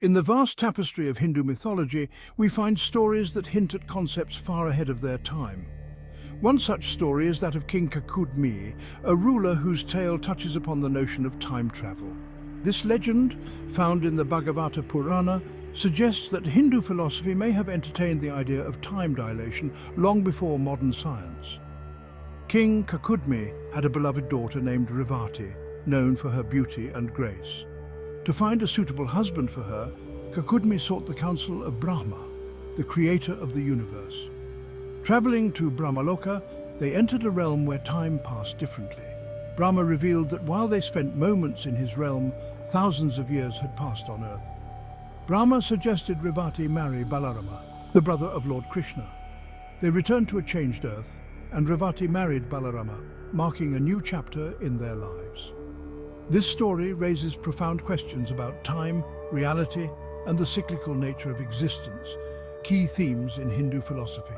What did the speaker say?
In the vast tapestry of Hindu mythology, we find stories that hint at concepts far ahead of their time. One such story is that of King Kakudmi, a ruler whose tale touches upon the notion of time travel. This legend, found in the Bhagavata Purana, suggests that Hindu philosophy may have entertained the idea of time dilation long before modern science. King Kakudmi had a beloved daughter named Revati, known for her beauty and grace. To find a suitable husband for her, Kakudmi sought the counsel of Brahma, the creator of the universe. Traveling to Brahmaloka, they entered a realm where time passed differently. Brahma revealed that while they spent moments in his realm, thousands of years had passed on earth. Brahma suggested Revati marry Balarama, the brother of Lord Krishna. They returned to a changed earth, and Revati married Balarama, marking a new chapter in their lives. This story raises profound questions about time, reality, and the cyclical nature of existence, key themes in Hindu philosophy.